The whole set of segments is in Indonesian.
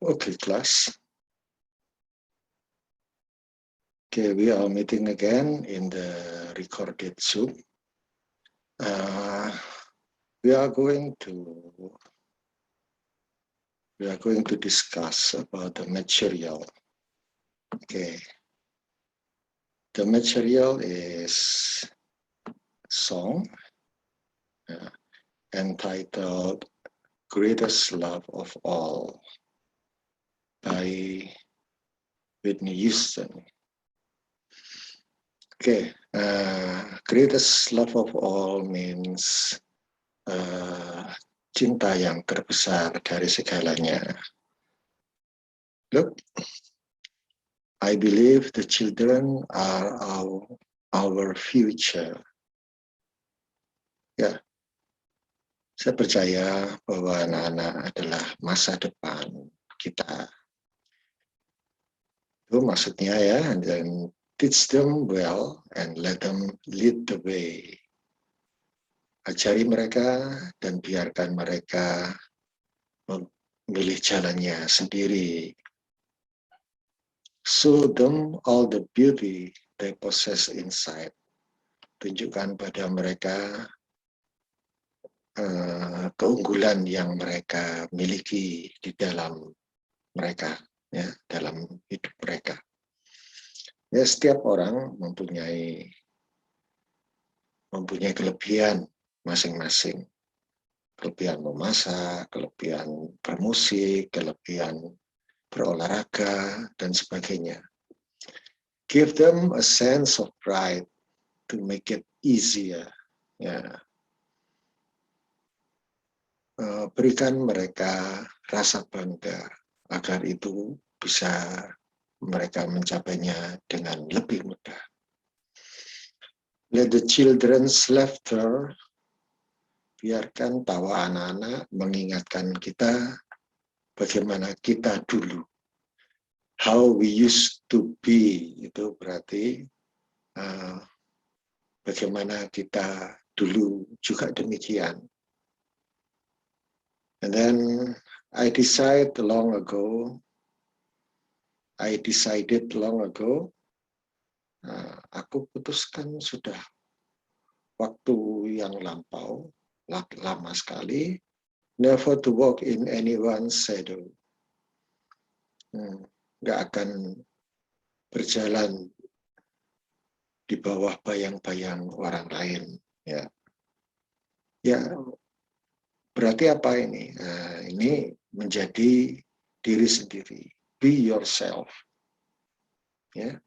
Okay, class. Okay, we are meeting again in the recorded Zoom. We are going to discuss about the material. Okay, the material is song entitled "Greatest Love of All" by Whitney Houston. Okay, greatest love of all means cinta yang terbesar dari segalanya. Look, I believe the children are our future. Ya, saya percaya bahwa anak-anak adalah masa depan kita. Itu maksudnya ya, dan teach them well and let them lead the way. Ajari mereka dan biarkan mereka memilih jalannya sendiri. Show them all the beauty they possess inside. Tunjukkan pada mereka keunggulan yang mereka miliki di dalam mereka, ya, dalam hidup mereka. Ya, setiap orang mempunyai kelebihan masing-masing. Kelebihan memasak, kelebihan bermusik, kelebihan berolahraga, dan sebagainya. Give them a sense of pride to make it easier. Ya. Berikan mereka rasa bangga agar itu bisa mereka mencapainya dengan lebih mudah. Let the children's laughter, biarkan tawa anak-anak mengingatkan kita bagaimana kita dulu. How we used to be, itu berarti bagaimana kita dulu juga demikian. And then I decided long ago, aku putuskan sudah waktu yang lampau, lama sekali, never to walk in anyone's shadow. Nggak akan berjalan di bawah bayang-bayang orang lain. Ya, berarti apa ini? Ini menjadi diri sendiri. Be yourself. Ya,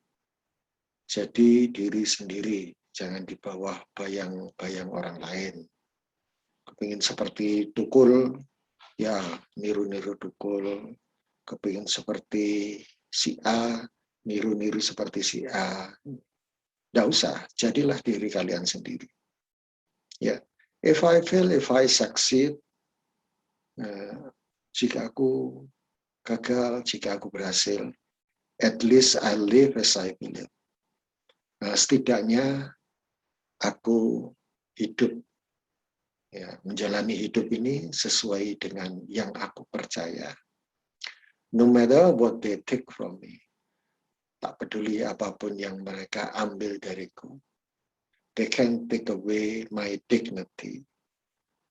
jadi diri sendiri. Jangan di bawah bayang-bayang orang lain. Kepingin seperti Tukul, ya niru-niru Tukul. Kepingin seperti si A, niru-niru seperti si A. Nggak usah, jadilah diri kalian sendiri. Ya, if I fail, if I succeed, jika aku gagal, jika aku berhasil, at least I live as I believe. Setidaknya aku hidup, ya, menjalani hidup ini sesuai dengan yang aku percaya. No matter what they take from me, tak peduli apapun yang mereka ambil dariku, they can take away my dignity.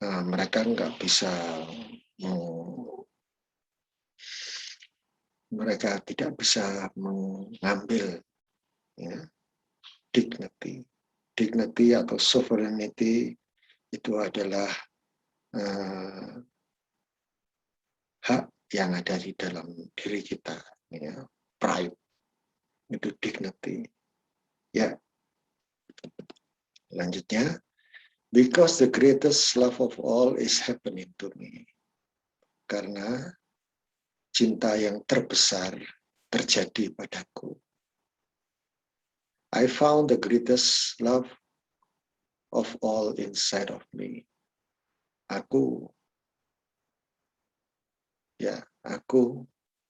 Mereka nggak bisa, mereka tidak bisa mengambil, ya, dignity atau sovereignty itu adalah hak yang ada di dalam diri kita, ya. Pride itu dignity. Ya, lanjutnya, because the greatest love of all is happening to me. Karena cinta yang terbesar terjadi padaku. I found the greatest love of all inside of me. Aku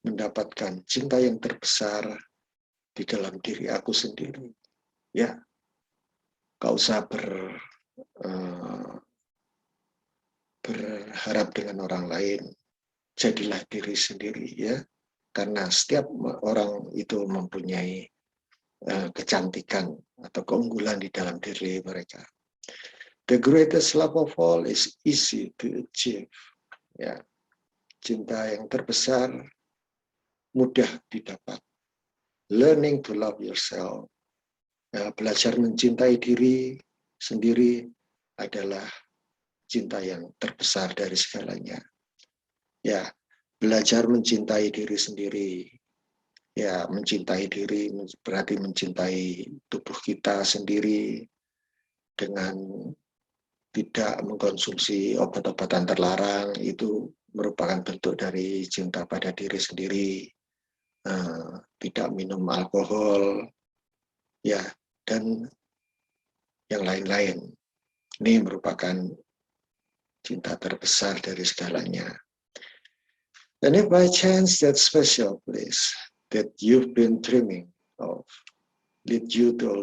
mendapatkan cinta yang terbesar di dalam diri aku sendiri. Ya, gak usah berharap dengan orang lain. jadilah diri sendiri ya, karena setiap orang itu mempunyai kecantikan atau keunggulan di dalam diri mereka. The greatest love of all is easy to achieve. Ya, cinta yang terbesar mudah didapat. Learning to love yourself. Ya, belajar mencintai diri sendiri adalah cinta yang terbesar dari segalanya. Ya, belajar mencintai diri sendiri. Ya, mencintai diri berarti mencintai tubuh kita sendiri dengan tidak mengkonsumsi obat-obatan terlarang. Itu merupakan bentuk dari cinta pada diri sendiri. Tidak minum alkohol, ya, dan yang lain-lain. Ini merupakan cinta terbesar dari segalanya. And if by chance that special place that you've been dreaming of lead you to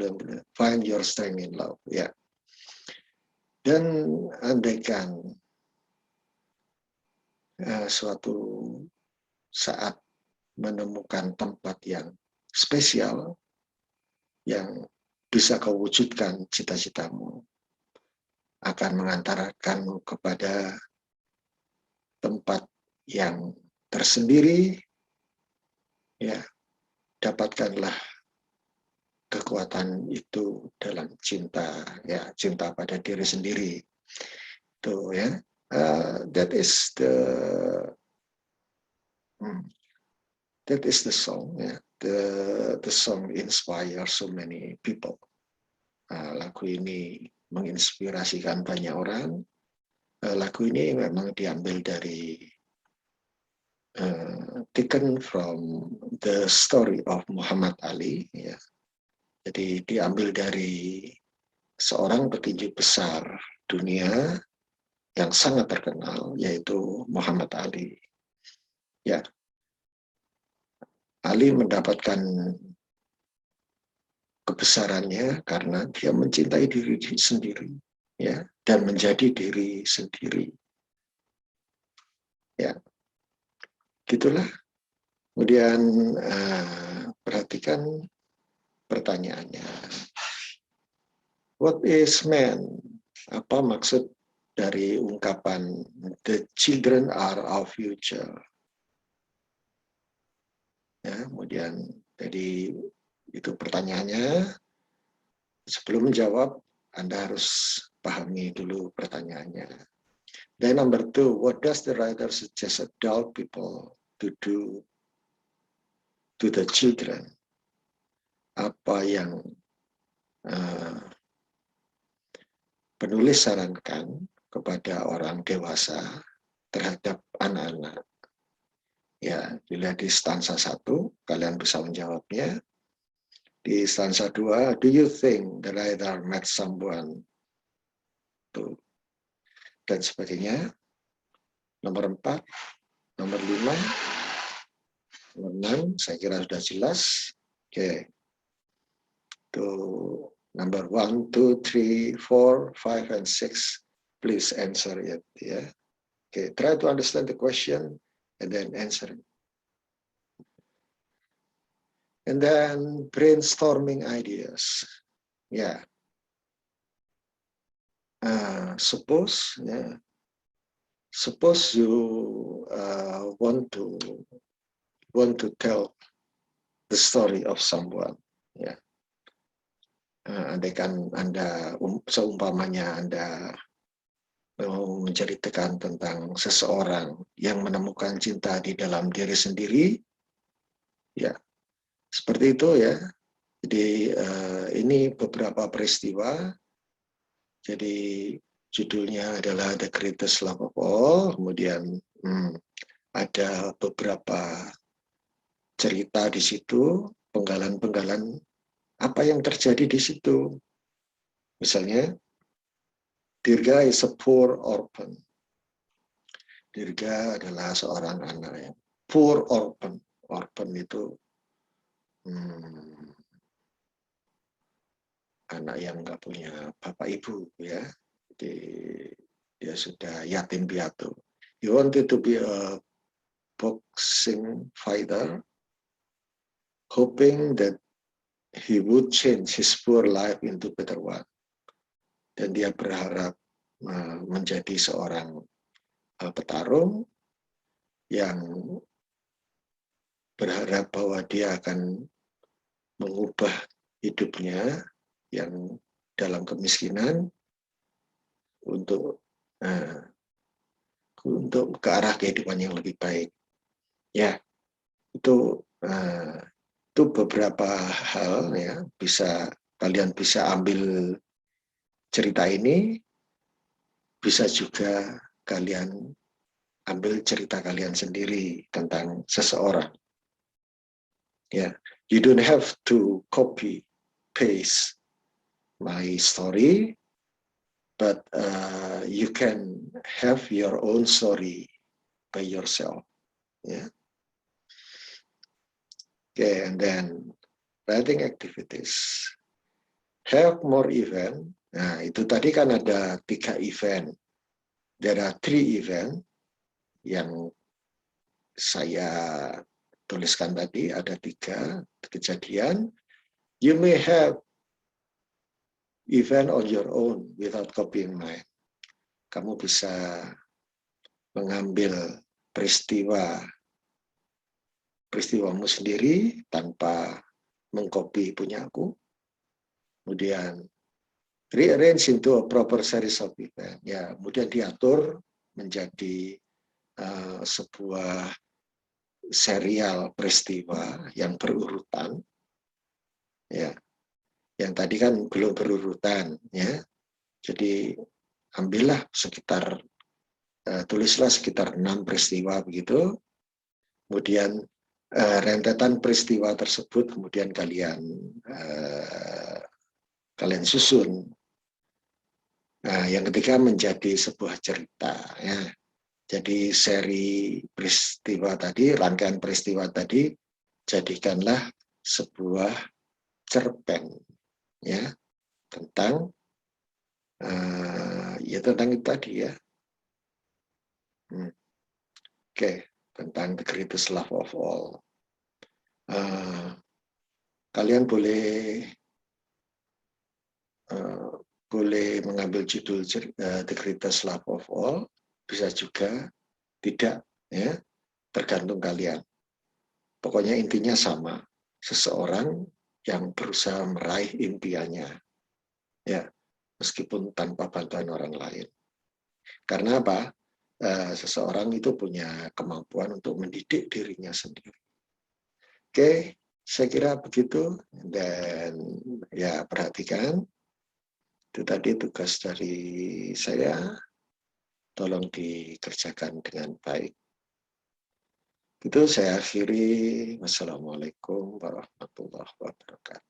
find your strength in love, ya. Dan andaikan suatu saat menemukan tempat yang spesial yang bisa kau wujudkan cita-citamu, akan mengantarkanmu kepada tempat yang tersendiri, ya, dapatkanlah kekuatan itu dalam cinta, ya, cinta pada diri sendiri. Itu ya, that is the song, ya. The song inspire so many people. Lagu ini menginspirasikan banyak orang. Lagu ini memang diambil dari taken from the story of Muhammad Ali, ya. Jadi diambil dari seorang petinju besar dunia yang sangat terkenal, yaitu Muhammad Ali. Ya, Ali mendapatkan kebesarannya karena dia mencintai diri sendiri, ya, dan menjadi diri sendiri. Ya, gitulah. Kemudian perhatikan pertanyaannya. What is man? Apa maksud dari ungkapan the children are our future? Ya, kemudian jadi itu pertanyaannya. Sebelum menjawab, Anda harus pahami dulu pertanyaannya. Then number 2, what does the writer suggest adult people to do to the children? Apa yang penulis sarankan kepada orang dewasa terhadap anak-anak? Ya, bila di stanza 1, kalian bisa menjawabnya. Di stanza 2, do you think the writer met someone? Tuh. Dan sebagainya. Nomor 4, nomor 5, nomor 6, saya kira sudah jelas. Oke. Tuh, number 1, 2, 3, 4, 5, and 6. Please answer it. Ya. Oke, try to understand the question and then answer it. And then brainstorming ideas. Ya. Suppose you want to tell the story of someone. Ya. Andaikan Anda seumpamanya Anda mau menceritakan tentang seseorang yang menemukan cinta di dalam diri sendiri, ya seperti itu ya. Jadi ini beberapa peristiwa. Jadi judulnya adalah The Greatest Love of All. Kemudian ada beberapa cerita di situ, penggalan-penggalan apa yang terjadi di situ. Misalnya, Dirga is a poor orphan. Dirga adalah seorang anak yang poor orphan. Orphan itu anak yang nggak punya bapak ibu, ya. Jadi dia sudah yatim piatu. He wanted to be a boxing fighter, hoping that he would change his poor life into better one. Dan dia berharap menjadi seorang petarung yang berharap bahwa dia akan mengubah hidupnya yang dalam kemiskinan untuk ke arah kehidupan yang lebih baik. Ya, itu beberapa hal ya, kalian bisa ambil cerita ini, bisa juga kalian ambil cerita kalian sendiri tentang seseorang. Ya, you don't have to copy paste my story, but you can have your own story by yourself. Yeah. Okay, and then writing activities. Have more event. Nah, itu tadi kan ada 3 event. There are 3 event yang saya tuliskan tadi, ada 3 kejadian. You may have event on your own without copying mine. Kamu bisa mengambil peristiwamu sendiri tanpa mengcopy punyaku. Kemudian rearrange into a proper series of event. Ya, kemudian diatur menjadi sebuah serial peristiwa yang berurutan. Ya, yang tadi kan belum berurutan, ya. Jadi ambillah tulislah sekitar 6 peristiwa begitu. Kemudian rentetan peristiwa tersebut kemudian kalian susun. Nah, yang ketiga menjadi sebuah cerita, ya. Jadi seri peristiwa tadi, rangkaian peristiwa tadi, jadikanlah sebuah cerpen, ya, tentang tentang itu tadi, ya. Oke, tentang the greatest love of all. Kalian boleh mengambil judul the greatest love of all, bisa juga tidak, ya, tergantung kalian. Pokoknya intinya sama, seseorang yang berusaha meraih impiannya, ya, meskipun tanpa bantuan orang lain. Karena apa? Seseorang itu punya kemampuan untuk mendidik dirinya sendiri. Oke, saya kira begitu. Dan ya, perhatikan, itu tadi tugas dari saya, tolong dikerjakan dengan baik. Itu saya akhiri. Wassalamualaikum warahmatullahi wabarakatuh.